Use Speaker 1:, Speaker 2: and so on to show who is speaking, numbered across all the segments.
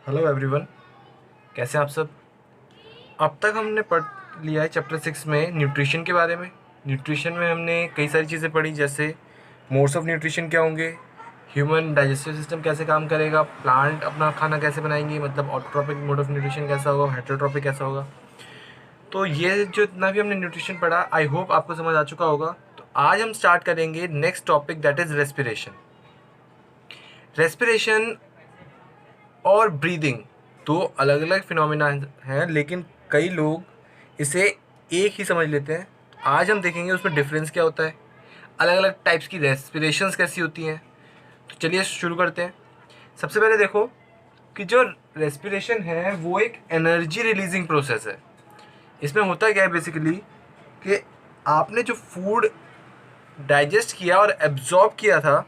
Speaker 1: Hello everyone. कैसे हैं आप सब। अब तक हमने पढ़ लिया है चैप्टर 6 में न्यूट्रिशन के बारे में। न्यूट्रिशन में हमने कई सारी चीज़ें पढ़ी, जैसे मोड्स ऑफ न्यूट्रिशन क्या होंगे, ह्यूमन डाइजेस्टिव सिस्टम कैसे काम करेगा, प्लांट अपना खाना कैसे बनाएंगे, मतलब ऑटोट्रॉपिक मोड ऑफ न्यूट्रिशन कैसा होगा, हेटेरोट्रॉपिक कैसा होगा। तो ये जो इतना भी हमने न्यूट्रिशन पढ़ा, आई होप आपको समझ आ चुका होगा। तो आज हम स्टार्ट करेंगे next topic, that is respiration. Respiration और ब्रीदिंग दो अलग अलग फिनोमिना हैं, लेकिन कई लोग इसे एक ही समझ लेते हैं। आज हम देखेंगे उसमें डिफरेंस क्या होता है, अलग अलग टाइप्स की रेस्पिरेशंस कैसी होती हैं। तो चलिए शुरू करते हैं। सबसे पहले देखो कि जो रेस्पिरेशन है वो एक एनर्जी रिलीजिंग प्रोसेस है। इसमें होता क्या है बेसिकली कि आपने जो फूड डाइजेस्ट किया और एब्जॉर्ब किया था,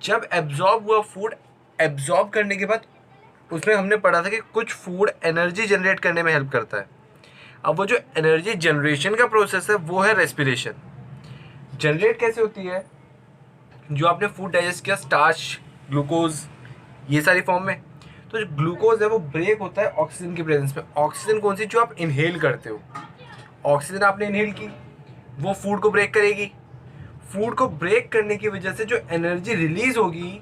Speaker 1: जब एब्जॉर्ब हुआ फूड, एब्जॉर्ब करने के बाद उसमें हमने पढ़ा था कि कुछ फूड एनर्जी जनरेट करने में हेल्प करता है। अब वो जो एनर्जी जनरेशन का प्रोसेस है वो है रेस्पिरेशन। जनरेट कैसे होती है, जो आपने फूड डाइजेस्ट किया, स्टार्च, ग्लूकोज, ये सारी फॉर्म में, तो जो ग्लूकोज है वो ब्रेक होता है ऑक्सीजन की प्रेजेंस में। ऑक्सीजन कौन सी, जो आप इनहेल करते हो। ऑक्सीजन आपने इनहेल की, वो फूड को ब्रेक करेगी। फूड को ब्रेक करने की वजह से जो एनर्जी रिलीज होगी,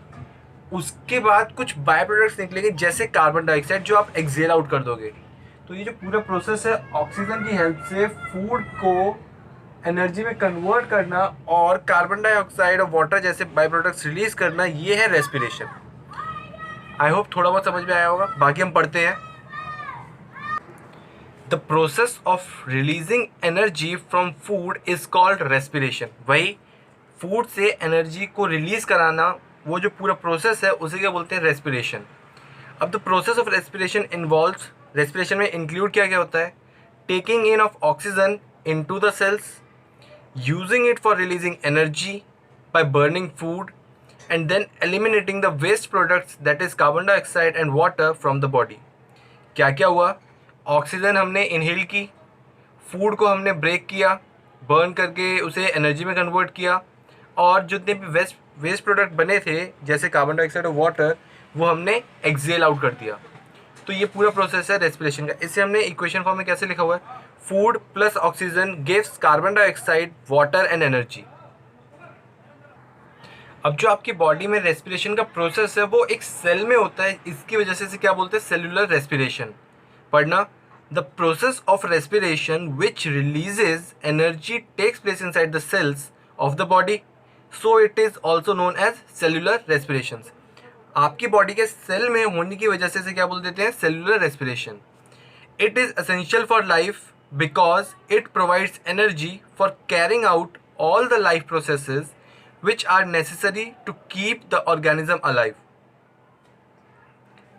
Speaker 1: उसके बाद कुछ बाय प्रोडक्ट्स निकलेंगे, जैसे कार्बन डाइऑक्साइड, जो आप एक्सेल आउट कर दोगे। तो ये जो पूरा प्रोसेस है, ऑक्सीजन की हेल्प से फूड को एनर्जी में कन्वर्ट करना और कार्बन डाइऑक्साइड और वाटर जैसे बाय प्रोडक्ट्स रिलीज करना, ये है रेस्पिरेशन। आई होप थोड़ा बहुत समझ में आया होगा। बाकी हम पढ़ते हैं। The process of releasing energy from food is called respiration. वही फूड से एनर्जी को रिलीज कराना, वो जो पूरा प्रोसेस है उसे क्या बोलते हैं, रेस्पिरेशन। अब the process of respiration involves, respiration में इंक्लूड क्या क्या होता है, taking in of oxygen into the cells, using it for releasing energy by burning food, and then eliminating the waste products, that is carbon dioxide and water from the body. क्या क्या हुआ, oxygen हमने inhale की, food को हमने break किया, burn करके उसे एनर्जी में कन्वर्ट किया, और जितने भी वेस्ट वेस्ट प्रोडक्ट बने थे जैसे कार्बन डाइऑक्साइड और वाटर, वो हमने एक्सेल आउट कर दिया। तो ये पूरा प्रोसेस है रेस्पिरेशन का। इसे हमने इक्वेशन फॉर्म में कैसे लिखा हुआ है, food plus oxygen gives carbon dioxide, water and energy. अब जो आपकी बॉडी में रेस्पिरेशन का प्रोसेस है वो एक सेल में होता है, इसकी वजह से इसे क्या बोलते हैं, सेलुलर रेस्पिरेशन। पढ़ना, the process of respiration which releases energy takes place inside the cells of the body, so it is also known as cellular respiration. आपकी बॉडी के सेल में होने की वजह से इसे क्या बोल देते हैं, cellular respiration. It is essential for life because it provides energy for carrying out all the life processes which are necessary to keep the organism alive।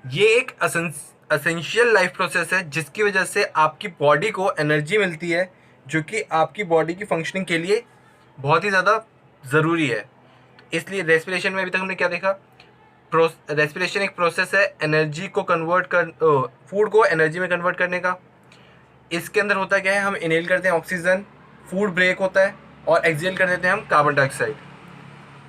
Speaker 1: ये एक असेंशियल लाइफ प्रोसेस है जिसकी वजह से आपकी बॉडी को एनर्जी मिलती है, जो कि आपकी बॉडी की फंक्शनिंग के लिए बहुत ही ज़्यादा ज़रूरी है। इसलिए रेस्पिरेशन में अभी तक हमने क्या देखा, रेस्पिरेशन एक प्रोसेस है एनर्जी को कन्वर्ट कर, फूड को एनर्जी में कन्वर्ट करने का। इसके अंदर होता क्या है, हम इनहेल करते हैं ऑक्सीजन, फूड ब्रेक होता है और एक्सहेल कर देते हैं हम कार्बन डाइऑक्साइड।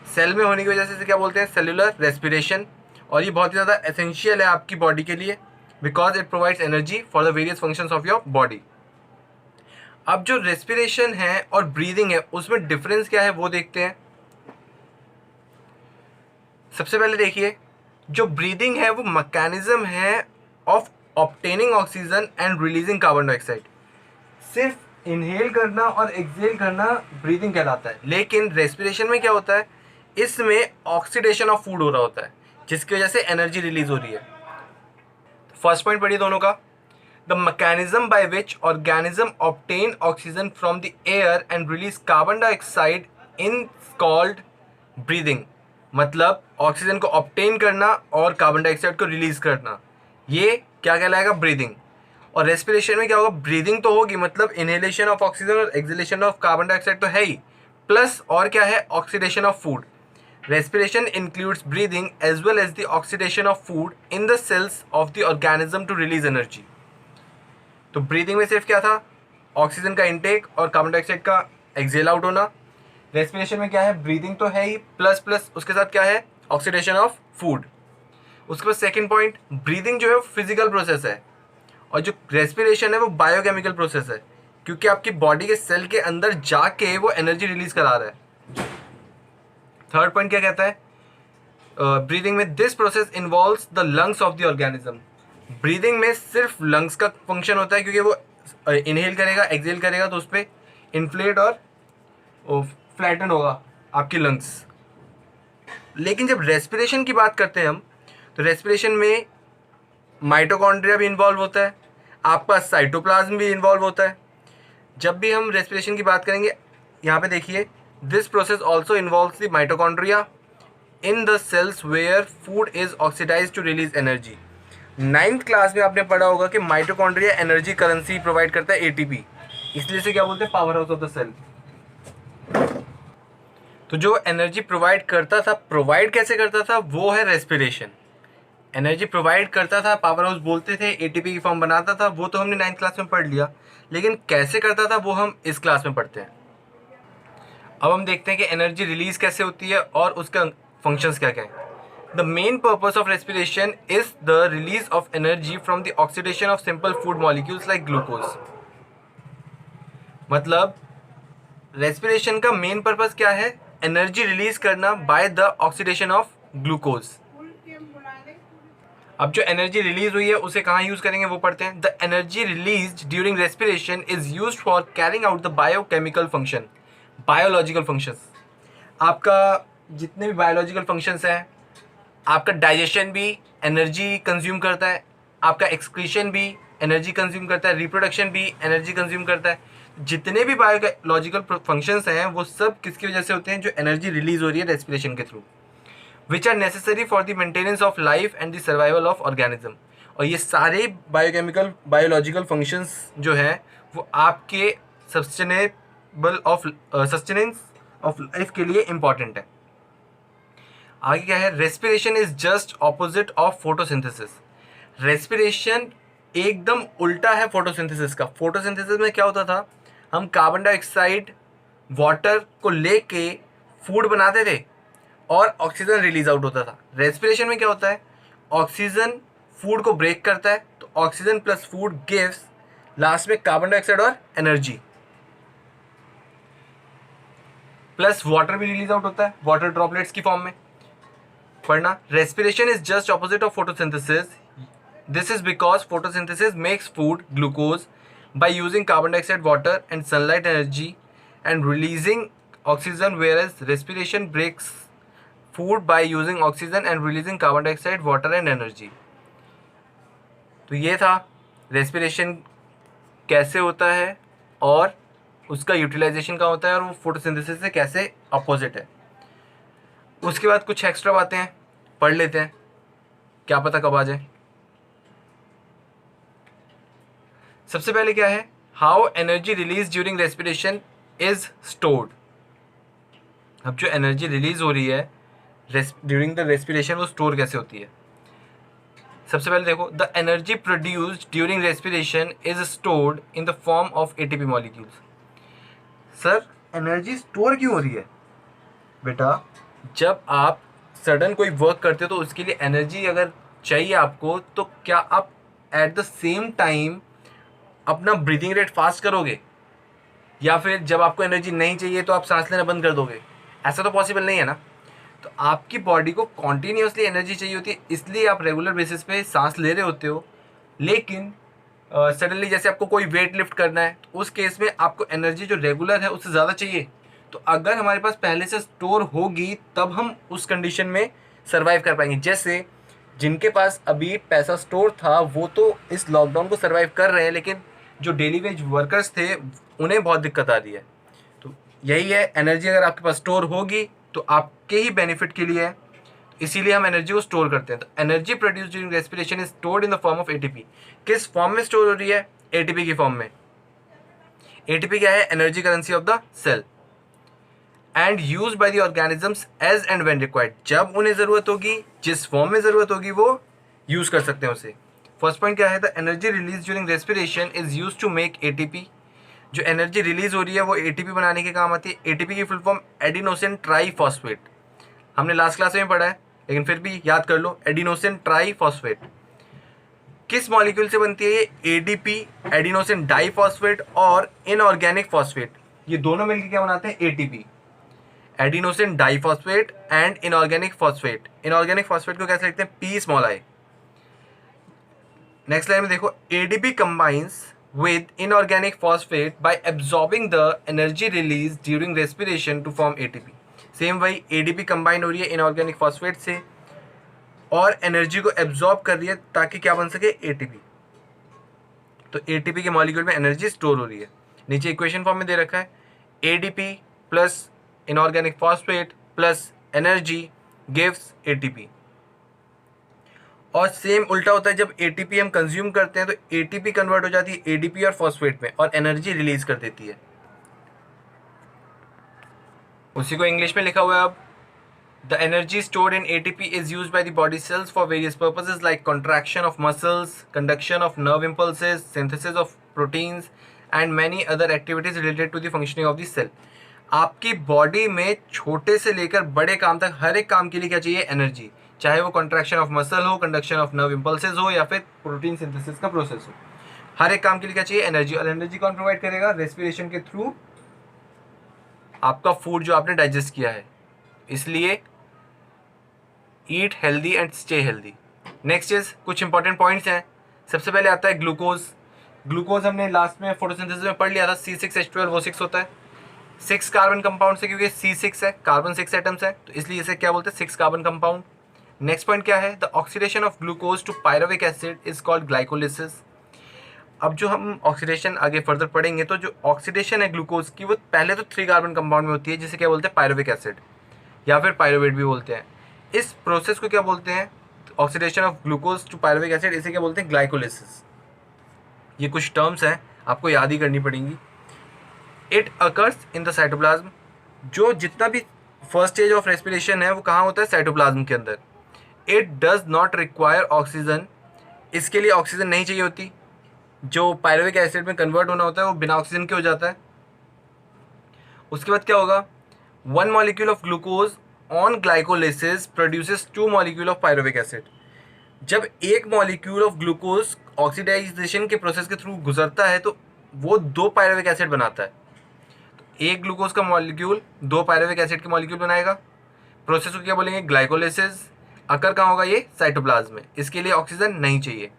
Speaker 1: सेल में होने की वजह से इसे क्या बोलते हैं, सेलुलर रेस्पिरेशन। और ये बहुत ही ज़्यादा एसेंशियल है आपकी बॉडी के लिए, because it provides energy for the various functions of your body. अब जो रेस्पिरेशन है और ब्रीदिंग है उसमें डिफरेंस क्या है वो देखते हैं। सबसे पहले देखिए, जो ब्रीदिंग है वो मैकेनिज्म है of obtaining oxygen and releasing carbon dioxide. सिर्फ इनहेल करना और एक्सहेल करना ब्रीदिंग कहलाता है। लेकिन रेस्पिरेशन में क्या होता है, इसमें ऑक्सीडेशन ऑफ फूड हो रहा होता है, जिसकी वजह से एनर्जी रिलीज हो रही है। फर्स्ट पॉइंट पढ़िए दोनों का, the mechanism by which organism obtain oxygen from the air and release carbon dioxide in called breathing. मतलब ऑक्सीजन को ऑब्टेन करना और कार्बन डाइऑक्साइड को रिलीज करना, ये क्या कहलाएगा, ब्रीदिंग। और रेस्पिरेशन में क्या होगा, ब्रीदिंग तो होगी, मतलब इनहेलेशन ऑफ ऑक्सीजन और एक्सहेलेशन ऑफ कार्बन डाइऑक्साइड तो है ही, प्लस और क्या है, oxidation of food. Respiration includes breathing as well as the oxidation of food in the cells of the organism to release energy. तो ब्रीदिंग में सिर्फ क्या था, ऑक्सीजन का इनटेक और कार्बन डाइऑक्साइड का एक्सहेल आउट होना। रेस्पिरेशन में क्या है, ब्रीदिंग तो है ही, प्लस प्लस उसके साथ क्या है, ऑक्सीडेशन ऑफ फूड। उसके बाद सेकंड पॉइंट, ब्रीदिंग जो है वो फिजिकल प्रोसेस है और जो रेस्पिरेशन है वो बायोकेमिकल प्रोसेस है, क्योंकि आपकी बॉडी के सेल के अंदर जाके वो एनर्जी रिलीज करा रहा है। थर्ड पॉइंट क्या कहता है, ब्रीदिंग में this process involves the lungs of the organism. Breathing में सिर्फ लंग्स का फंक्शन होता है, क्योंकि वो इनहेल करेगा एक्सहेल करेगा तो उस पर इन्फ्लेट और फ्लैटन होगा आपकी लंग्स। लेकिन जब रेस्पिरेशन की बात करते हैं हम, तो रेस्पिरेशन में माइटोकॉन्ड्रिया भी इन्वॉल्व होता है, आपका साइटोप्लाज्म भी इन्वॉल्व होता है। जब भी हम रेस्पिरेशन की बात करेंगे, यहाँ पे देखिए, this process also involves the mitochondria in the cells where food is oxidize to release energy. 9th class में आपने पढ़ा होगा कि माइटोकॉन्ड्रिया एनर्जी करेंसी प्रोवाइड करता है, एटीपी, इसलिए से क्या बोलते हैं, power house of the cell. तो जो एनर्जी प्रोवाइड करता था, प्रोवाइड कैसे करता था, वो है रेस्पिरेशन। एनर्जी प्रोवाइड करता था, पावर हाउस बोलते थे, एटीपी की फॉर्म बनाता था, वो तो हमने 9th क्लास में पढ़ लिया। लेकिन कैसे करता था वो हम इस क्लास में पढ़ते हैं। अब हम देखते हैं कि एनर्जी रिलीज कैसे होती है और उसका फंक्शंस क्या क्या है। The main purpose of respiration is the release of energy from the oxidation of simple food molecules like glucose. मतलब रेस्पिरेशन का मेन पर्पस क्या है, एनर्जी रिलीज करना by the oxidation of glucose. अब जो एनर्जी रिलीज हुई है उसे कहाँ यूज करेंगे वो पढ़ते हैं। The energy release during respiration is used for carrying out the biochemical function, biological functions. आपका जितने भी बायोलॉजिकल फंक्शंस हैं, आपका डाइजेशन भी एनर्जी कंज्यूम करता है, आपका एक्सक्रीशन भी एनर्जी कंज्यूम करता है, रिप्रोडक्शन भी एनर्जी कंज्यूम करता है। जितने भी बायोलॉजिकल फंक्शंस हैं वो सब किसकी वजह से होते हैं, जो एनर्जी रिलीज हो रही है रेस्पिरेशन के through, which are necessary for the maintenance of life and the survival of organism. और ये सारे बायोकेमिकल बायोलॉजिकल फंक्शंस जो हैं वो आपके सस्टेनेंस ऑफ लाइफ के लिए इंपॉर्टेंट है। आगे क्या है, respiration is just opposite of photosynthesis. Respiration एकदम उल्टा है फोटोसिंथेसिस का। फोटोसिंथेसिस में क्या होता था, हम कार्बन डाइऑक्साइड वाटर को लेके फूड बनाते थे और ऑक्सीजन रिलीज आउट होता था। रेस्पिरेशन में क्या होता है, ऑक्सीजन फूड को ब्रेक करता है, तो oxygen plus food gives last में कार्बन डाइऑक्साइड और एनर्जी, प्लस वाटर भी रिलीज आउट होता है वाटर ड्रॉपलेट्स की फॉर्म में। पढ़ना, respiration is just opposite of photosynthesis. This is because photosynthesis makes food glucose by using carbon dioxide, water and sunlight energy and releasing oxygen, whereas respiration breaks food by using oxygen and releasing carbon dioxide, water and energy। तो ये था respiration कैसे होता है और उसका utilisation का होता है और वो फोटोसिंथेसिस से कैसे अपोजिट है। उसके बाद कुछ एक्स्ट्रा बातें हैं, पढ़ लेते हैं, क्या पता कब आ जाए। सबसे पहले क्या है, how energy release during respiration is stored. अब जो एनर्जी रिलीज हो रही है ड्यूरिंग द रेस्पिरेशन वो स्टोर कैसे होती है। सबसे पहले देखो, the energy produced during respiration is stored in the form of ATP molecules. Sir energy store क्यों हो रही है, बेटा जब आप सडन कोई वर्क करते हो तो उसके लिए एनर्जी अगर चाहिए आपको, तो क्या आप एट द सेम टाइम अपना ब्रीदिंग रेट फास्ट करोगे, या फिर जब आपको एनर्जी नहीं चाहिए तो आप सांस लेना बंद कर दोगे? ऐसा तो पॉसिबल नहीं है ना। तो आपकी बॉडी को कॉन्टीन्यूसली एनर्जी चाहिए होती है, इसलिए आप रेगुलर बेसिस पे सांस ले रहे होते हो। लेकिन सडनली जैसे आपको कोई वेट लिफ्ट करना है, तो उस केस में आपको एनर्जी जो रेगुलर है उससे ज़्यादा चाहिए। तो अगर हमारे पास पहले से स्टोर होगी तब हम उस कंडीशन में सर्वाइव कर पाएंगे। जैसे जिनके पास अभी पैसा स्टोर था वो तो इस लॉकडाउन को सर्वाइव कर रहे हैं, लेकिन जो डेली वेज वर्कर्स थे उन्हें बहुत दिक्कत आ रही है। तो यही है, एनर्जी अगर आपके पास स्टोर होगी तो आपके ही बेनिफिट के लिए है, इसीलिए हम एनर्जी को स्टोर करते हैं। तो energy produce during respiration is stored in the form of ATP. किस फॉर्म में स्टोर हो रही है, एटीपी की फॉर्म में। एटीपी क्या है, energy currency of the cell, and use by the organisms as and when required. जब उन्हें ज़रूरत होगी, जिस फॉर्म में ज़रूरत होगी वो यूज़ कर सकते हैं उसे। फर्स्ट पॉइंट क्या है, the energy release during respiration is use to make ATP. जो एनर्जी रिलीज हो रही है वो एटीपी बनाने के काम आती है। एटीपी की फुल फॉर्म एडिनोसिन ट्राईफॉस्फेट, हमने लास्ट क्लास में पढ़ा है। लेकिन फिर भी याद कर लो, एडिनोसिन ट्राईफॉस्फेट किस मॉलिक्यूल से बनती है? ये एडीपी, एडिनोसिन डाइफॉस्फेट, और इनऑर्गेनिक फॉस्फेट, ये दोनों मिलकर क्या बनाते हैं? ATP, adenosine diphosphate and inorganic phosphate. Inorganic phosphate को कैसे लिखते हैं? P small I. Next line में देखो, ADP combines with inorganic phosphate by absorbing the energy released during respiration to form ATP। Same वही ADP कंबाइन हो रही है इनऑर्गेनिक फॉस्फेट से और एनर्जी को एब्जॉर्ब कर रही है ताकि क्या बन सके? ATP। तो ATP के मॉलिक्यूल में एनर्जी स्टोर हो रही है। नीचे इक्वेशन फॉर्म में दे रखा है, ADP plus inorganic phosphate plus energy gives ATP। और सेम उल्टा होता है, जब एटीपी हम कंज्यूम करते हैं तो एटीपी कन्वर्ट हो जाती है एडीपी और फॉस्फेट में और एनर्जी रिलीज कर देती है। उसी को इंग्लिश में लिखा हुआ है अब, the energy stored in ATP is used by the body cells for various purposes like contraction of muscles, conduction of nerve impulses, synthesis of proteins and many other activities related to the functioning of the cell. आपकी body में छोटे से लेकर बड़े काम तक हर एक काम के लिए क्या चाहिए? एनर्जी। चाहे वो कॉन्ट्रैक्शन ऑफ मसल हो, कंडक्शन ऑफ नर्व इम्पल्सेस हो, या फिर प्रोटीन सिंथेसिस का प्रोसेस हो, हर एक काम के लिए क्या चाहिए? एनर्जी। और एनर्जी कौन प्रोवाइड करेगा? रेस्पिरेशन के थ्रू आपका फूड जो आपने डाइजेस्ट किया है। इसलिए eat healthy and stay healthy. Next is कुछ इंपॉर्टेंट पॉइंट्स हैं। सबसे पहले आता है ग्लूकोज। ग्लूकोज हमने लास्ट में फोटोसिंथेसिस में पढ़ लिया था, C6H12O6 होता है 6 कार्बन कंपाउंड से, क्योंकि C6 है, कार्बन 6 एटम्स है, तो इसलिए इसे क्या बोलते हैं? 6 कार्बन कंपाउंड। नेक्स्ट पॉइंट क्या है? The oxidation of glucose to pyruvic acid is called glycolysis. अब जो हम ऑक्सीडेशन आगे फर्दर पढ़ेंगे, तो जो ऑक्सीडेशन है ग्लूकोज की, वो पहले तो 3 कार्बन कंपाउंड में होती है, जिसे क्या बोलते हैं? पायरुविक एसिड या फिर पायरुवेट भी बोलते हैं। इस प्रोसेस को क्या बोलते हैं? Oxidation of glucose to pyruvic acid, इसे क्या बोलते हैं? ग्लाइकोलिसिस। ये कुछ टर्म्स हैं, आपको याद ही करनी पड़ेंगी। It occurs in the cytoplasm. जो जितना भी फर्स्ट स्टेज ऑफ रेस्पिरेशन है वो कहाँ होता है? साइटोप्लाज्म के अंदर। It does not require oxygen. इसके लिए ऑक्सीजन नहीं चाहिए होती। जो पायरुविक एसिड में कन्वर्ट होना होता है वो बिना ऑक्सीजन के हो जाता है। उसके बाद क्या होगा? 1 molecule of glucose on glycolysis produces 2 molecule of pyruvic acid. जब एक मॉलिक्यूल ऑफ ग्लूकोज ऑक्सीडाइजेशन के प्रोसेस के थ्रू गुजरता है तो वो 2 पायरुविक एसिड बनाता है। तो एक ग्लूकोज का मॉलिक्यूल 2 पायरुविक एसिड के मॉलिक्यूल बनाएगा। प्रोसेस को क्या बोलेंगे? ग्लाइकोलिसिस। अकर कहाँ होगा? ये साइटोप्लाज्म में। इसके लिए ऑक्सीजन नहीं चाहिए।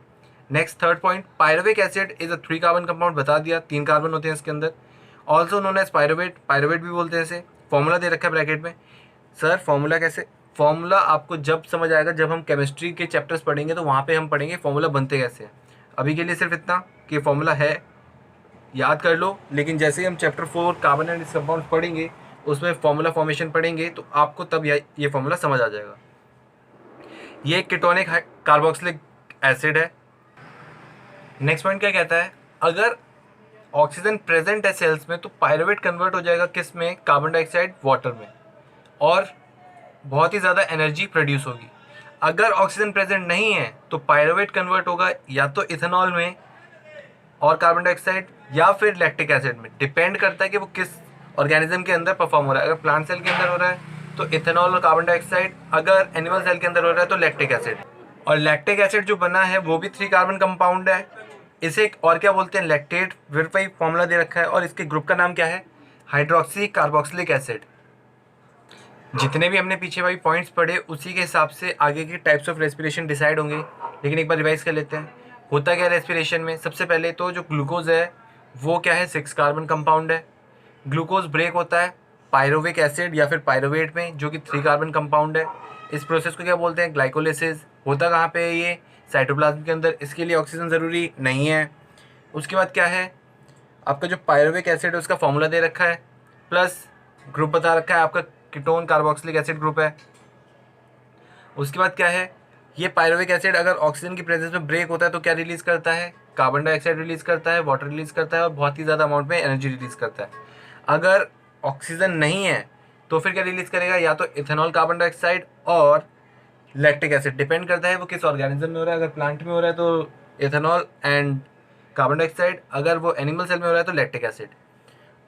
Speaker 1: Next third point, pyruvic acid is a 3 carbon compound, बता दिया, 3 कार्बन होते हैं इसके अंदर। Also known as pyruvate, pyruvate भी बोलते हैं इसे। फॉर्मूला दे रखा है ब्रैकेट में। सर फॉर्मूला कैसे? फॉर्मूला आपको जब समझ आएगा, जब हम केमिस्ट्री के चैप्टर्स पढ़ेंगे तो वहाँ पे हम पढ़ेंगे फॉर्मूला बनते कैसे हैं। अभी के लिए सिर्फ इतना कि फॉर्मूला है, याद कर लो। लेकिन जैसे ही हम chapter 4 carbon and it's compounds पढ़ेंगे, उसमें फॉर्मूला फॉर्मेशन पढ़ेंगे, तो आपको तब ये फॉर्मूला समझ आ जाएगा। ये कीटोनिक कार्बोक्सिलिक एसिड है। नेक्स्ट पॉइंट क्या कहता है? अगर ऑक्सीजन प्रेजेंट है सेल्स में तो पायरुवेट कन्वर्ट हो जाएगा किस में? कार्बन डाइऑक्साइड, वाटर में, और बहुत ही ज़्यादा एनर्जी प्रोड्यूस होगी। अगर ऑक्सीजन प्रेजेंट नहीं है तो पायरुवेट कन्वर्ट होगा या तो इथेनॉल में और कार्बन डाइऑक्साइड, या फिर लैक्टिक एसिड में। डिपेंड करता है कि वो किस ऑर्गेनिज्म के अंदर परफॉर्म हो रहा है। अगर प्लांट सेल के अंदर हो रहा है तो इथेनॉल और कार्बन डाइऑक्साइड, अगर एनिमल सेल के अंदर हो रहा है तो लैक्टिक एसिड। और लैक्टिक एसिड जो बना है वो भी 3 कार्बन कंपाउंड है। इसे और क्या बोलते हैं? लैक्टेट। फिर वही फॉर्मूला दे रखा है, और इसके ग्रुप का नाम क्या है? Hydroxy carboxylic acid. जितने भी हमने पीछे भाई पॉइंट्स पढ़े, उसी के हिसाब से आगे के टाइप्स ऑफ रेस्पिरेशन डिसाइड होंगे। लेकिन एक बार रिवाइज कर लेते हैं, होता क्या है रेस्पिरेशन में? सबसे पहले तो जो ग्लूकोज है वो क्या है? 6 कार्बन कंपाउंड है। ग्लूकोज ब्रेक होता है पायरुविक एसिड या फिर पायरुवेट में, जो कि 3 कार्बन कंपाउंड है। इस प्रोसेस को क्या बोलते हैं? ग्लाइकोलिसिस। होता कहाँ पे है ये? साइटोप्लाज्म के अंदर। इसके लिए ऑक्सीजन ज़रूरी नहीं है। उसके बाद क्या है? आपका जो पायरुविक एसिड है उसका फॉर्मूला दे रखा है, प्लस ग्रुप बता रखा है आपका कीटोन कार्बोक्सिलिक एसिड ग्रुप है। उसके बाद क्या है? ये पायरुविक एसिड अगर ऑक्सीजन की प्रेजेंस में ब्रेक होता है तो क्या रिलीज करता है? कार्बन डाइऑक्साइड रिलीज करता है, वाटर रिलीज करता है, और बहुत ही ज़्यादा अमाउंट में एनर्जी रिलीज करता है। अगर ऑक्सीजन नहीं है तो फिर क्या रिलीज करेगा? या तो इथेनॉल, कार्बन डाइऑक्साइड और लैक्टिक एसिड। डिपेंड करता है वो किस ऑर्गेनिज्म में हो रहा है। अगर प्लांट में हो रहा है तो इथेनॉल एंड कार्बन डाइऑक्साइड, अगर वो एनिमल सेल में हो रहा है तो लैक्टिक एसिड।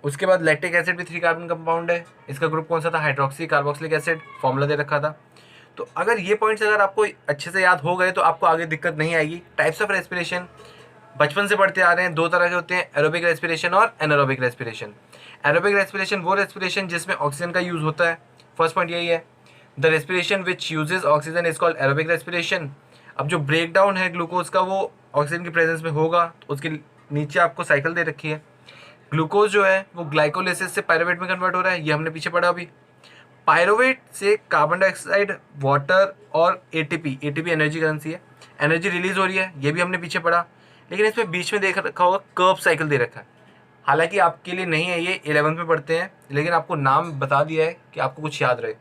Speaker 1: उसके बाद लैक्टिक एसिड भी 3 कार्बन कंपाउंड है। इसका ग्रुप कौन सा था? Hydroxy carboxylic acid. फॉर्मूला दे रखा था। तो अगर ये पॉइंट्स अगर आपको अच्छे से याद हो गए तो आपको आगे दिक्कत नहीं आएगी। टाइप्स ऑफ रेस्पिरेशन बचपन से पढ़ते आ रहे हैं, दो तरह के होते हैं, एरोबिक रेस्पिरेशन और एनारोबिक रेस्पिरेशन। एरोबिक रेस्पिरेशन वो रेस्पिरेशन जिसमें ऑक्सीजन का यूज़ होता है, फर्स्ट पॉइंट यही है। The respiration which uses oxygen is called aerobic respiration. अब जो ब्रेक डाउन है ग्लूकोज का वो ऑक्सीजन की प्रेजेंस में होगा, तो उसके नीचे आपको साइकिल दे रखी है। ग्लूकोज जो है वो ग्लाइकोलिसिस से पायरुवेट में कन्वर्ट हो रहा है, ये हमने पीछे पढ़ा अभी। पायरुवेट से कार्बन डाइऑक्साइड, वाटर और एटीपी, एटीपी एनर्जी करेंसी है, एनर्जी रिलीज हो रही है, ये भी हमने पीछे पढ़ा। लेकिन इसमें बीच में देख रखा होगा कर्व साइकिल दे रखा है, हालांकि आपके लिए नहीं है, ये 11th में पढ़ते हैं, लेकिन आपको नाम बता दिया है कि आपको कुछ याद रहे।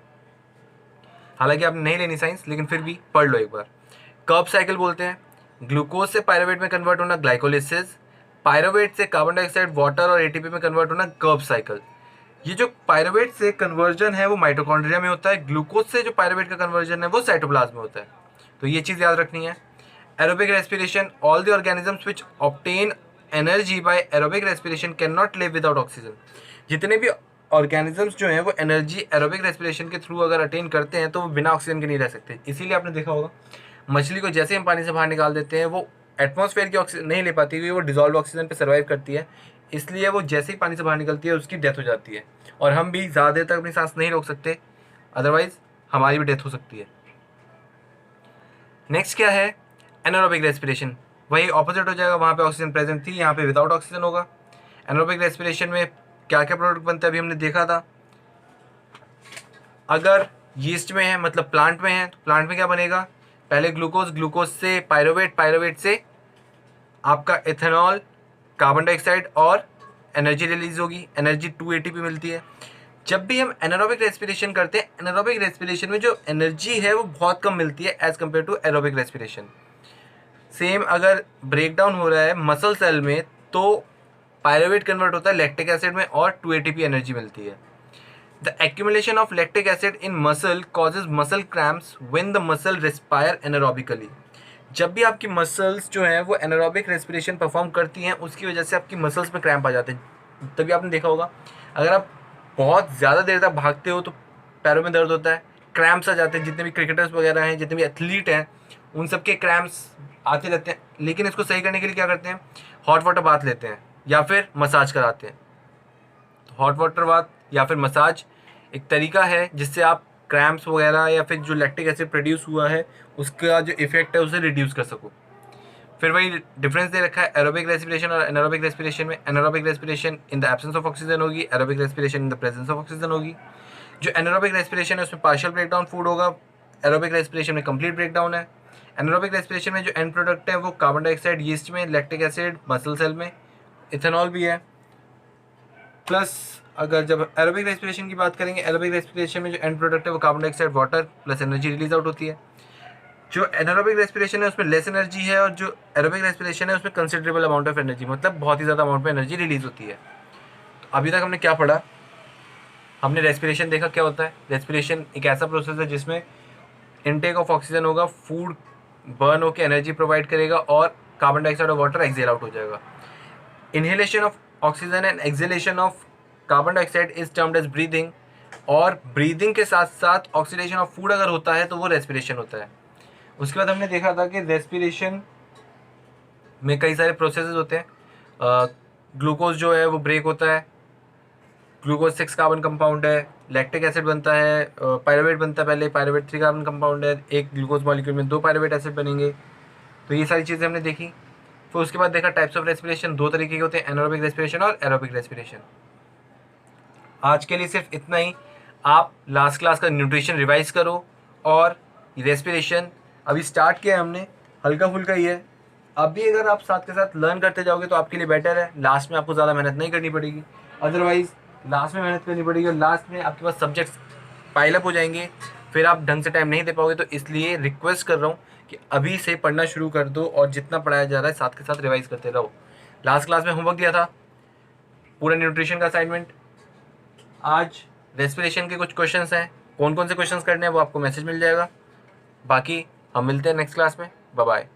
Speaker 1: हालांकि आपने नहीं लेनी साइंस, लेकिन फिर भी पढ़ लो एक बार। कर्व साइकिल बोलते हैं, ग्लूकोज से पायरुवेट में कन्वर्ट होना ग्लाइकोलिसिस, पायरुवेट से कार्बन डाइऑक्साइड, वाटर और एटीपी में कन्वर्ट होना कर्व साइकिल। ये जो पायरुवेट से कन्वर्जन है वो माइटोकॉन्ड्रिया में होता है, ग्लूकोज से जो पायरुवेट का कन्वर्जन है वो साइटोप्लाज्म में होता है, तो ये चीज़ याद रखनी है। Aerobic respiration, all the organisms which obtain energy by aerobic respiration can not live without oxygen. जितने भी ऑर्गेनिजम्स जो हैं वो एनर्जी एरोबिक रेस्पिरेशन के थ्रू अगर अटेन करते हैं तो वो बिना ऑक्सीजन के नहीं रह सकते। इसीलिए आपने देखा होगा मछली को जैसे हम पानी से बाहर निकाल देते हैं वो एटमॉस्फेयर की ऑक्सीजन नहीं ले पाती, क्योंकि वो डिजॉल्व ऑक्सीजन पे सर्वाइव करती है, इसलिए वो जैसे ही पानी से बाहर निकलती है उसकी डेथ हो जाती है। और हम भी ज़्यादा देर तक अपनी सांस नहीं रोक सकते, अदरवाइज हमारी भी डेथ हो सकती है। नेक्स्ट क्या है, एनारोबिक रेस्पिरेशन, वही ऑपोजिट हो जाएगा, वहाँ पे ऑक्सीजन प्रेजेंट थी, यहाँ पे विदाउट ऑक्सीजन होगा। एनारोबिक रेस्पिरेशन में क्या क्या प्रोडक्ट बनता है अभी हमने देखा था। अगर यीस्ट में है मतलब प्लांट में है, तो प्लांट में क्या बनेगा, पहले ग्लूकोज, ग्लूकोज से पायरुवेट, पायरुवेट से आपका इथेनॉल, कार्बन डाइऑक्साइड और एनर्जी रिलीज होगी, एनर्जी 2 एटीपी मिलती है। जब भी हम एनारोबिक रेस्पिरेशन करते हैं, एनारोबिक रेस्पिरेशन में जो एनर्जी है वो बहुत कम मिलती है as compared to aerobic respiration. Same अगर ब्रेक डाउन हो रहा है मसल सेल में तो पायरुवेट कन्वर्ट होता है लैक्टिक एसिड में और 2 एटीपी एनर्जी मिलती है। The accumulation of lactic acid in muscle causes muscle cramps when the muscle respire anaerobically. जब भी आपकी मसल्स जो हैं वो एनारोबिक रेस्पिरेशन परफॉर्म करती हैं, उसकी वजह से आपकी मसल्स में क्रैम्प आ जाते हैं। तभी आपने देखा होगा अगर आप बहुत ज़्यादा देर तक भागते हो तो पैरों में दर्द होता है, क्रैम्प्स आ जाते हैं। जितने भी क्रिकेटर्स वगैरह हैं, जितने भी एथलीट हैं, उन सब के क्रैम्प्स आते रहते हैं। लेकिन इसको सही करने के लिए क्या करते हैं, हॉट वाटर बाथ लेते हैं या फिर मसाज कराते हैं। तो हॉट वाटर बाथ या फिर मसाज एक तरीका है जिससे आप क्रैम्प्स वगैरह या फिर जो लैक्टिक एसिड प्रोड्यूस हुआ है उसका जो इफेक्ट है उसे रिड्यूस कर सको। फिर वही डिफरेंस दे रखा है एरोबिक रेस्पिरेशन और एनारोबिक रेस्पिरेशन में। Anaerobic respiration in the absence of oxygen होगी, aerobic respiration in the presence of oxygen होगी। जो एनारोबिक रेस्पिरेशन है उसमें पार्शियल ब्रेकडाउन फूड होगा, एरोबिक रेस्पिरेशन में कंप्लीट ब्रेकडाउन है। एनारोबिक रेस्पिरेशन में जो एंड प्रोडक्ट है वो कार्बन डाइऑक्साइड यीस्ट में, लैक्टिक एसिड मसल सेल में, इथेनॉल भी है। प्लस अगर जब एरोबिक रेस्पिरेशन की बात करेंगे, एरोबिक रेस्पिरेशन में जो एंड प्रोडक्ट है वो carbon dioxide, water plus energy release out होती है। जो एनारोबिक रेस्पिरेशन है उसमें लेस एनर्जी है और जो एरोबिक रेस्पिरेशन है उसमें कंसिडरेबल अमाउंट ऑफ एनर्जी, मतलब बहुत ही ज़्यादा अमाउंट में एनर्जी रिलीज होती है। तो अभी तक हमने क्या पढ़ा, हमने रेस्पिरेशन देखा क्या होता है। रेस्पिरेशन एक ऐसा प्रोसेस है जिसमें इनटेक ऑफ ऑक्सीजन होगा, फूड बर्न होकर एनर्जी प्रोवाइड करेगा और कार्बन डाइऑक्साइड और वाटर एक्सेल आउट हो जाएगा। Inhalation of oxygen and exhalation of carbon dioxide is termed as breathing, और ब्रीदिंग के साथ साथ ऑक्सीडेशन ऑफ फूड अगर होता है तो वो रेस्पिरेशन होता है। उसके बाद हमने देखा था कि रेस्पिरेशन में कई सारे प्रोसेसेस होते हैं। ग्लूकोज जो है वो ब्रेक होता है, ग्लूकोज 6 कार्बन कंपाउंड है, लैक्टिक एसिड बनता है, पायरुवेट बनता है, पहले पायरुवेट 3 कार्बन कंपाउंड है, एक ग्लूकोज मॉलिक्यूल में 2 पायरुवेट एसिड बनेंगे। तो ये सारी चीज़ें हमने देखी। फिर उसके बाद देखा टाइप्स ऑफ रेस्पिरेशन, 2 तरीके के होते हैं, एनारोबिक रेस्पिरेशन और एरोबिक रेस्पिरेशन। आज के लिए सिर्फ इतना ही। आप लास्ट क्लास का न्यूट्रिशन रिवाइज करो और रेस्पिरेशन अभी स्टार्ट किया है हमने, हल्का फुल्का ही है। अभी अगर आप साथ के साथ लर्न करते जाओगे तो आपके लिए बेटर है, लास्ट में आपको ज़्यादा मेहनत नहीं करनी पड़ेगी। अदरवाइज़ लास्ट में मेहनत करनी पड़ेगी और लास्ट में आपके पास सब्जेक्ट्स पाइलअप हो जाएंगे, फिर आप ढंग से टाइम नहीं दे पाओगे। तो इसलिए रिक्वेस्ट कर रहा हूँ कि अभी से पढ़ना शुरू कर दो और जितना पढ़ाया जा रहा है साथ के साथ रिवाइज करते रहो। लास्ट क्लास में होमवर्क दिया था पूरा न्यूट्रिशन का असाइनमेंट। आज रेस्पिरेशन के कुछ क्वेश्चंस हैं, कौन कौन से क्वेश्चंस करने हैं वो आपको मैसेज मिल जाएगा। बाकी हम मिलते हैं नेक्स्ट क्लास में। Bye bye.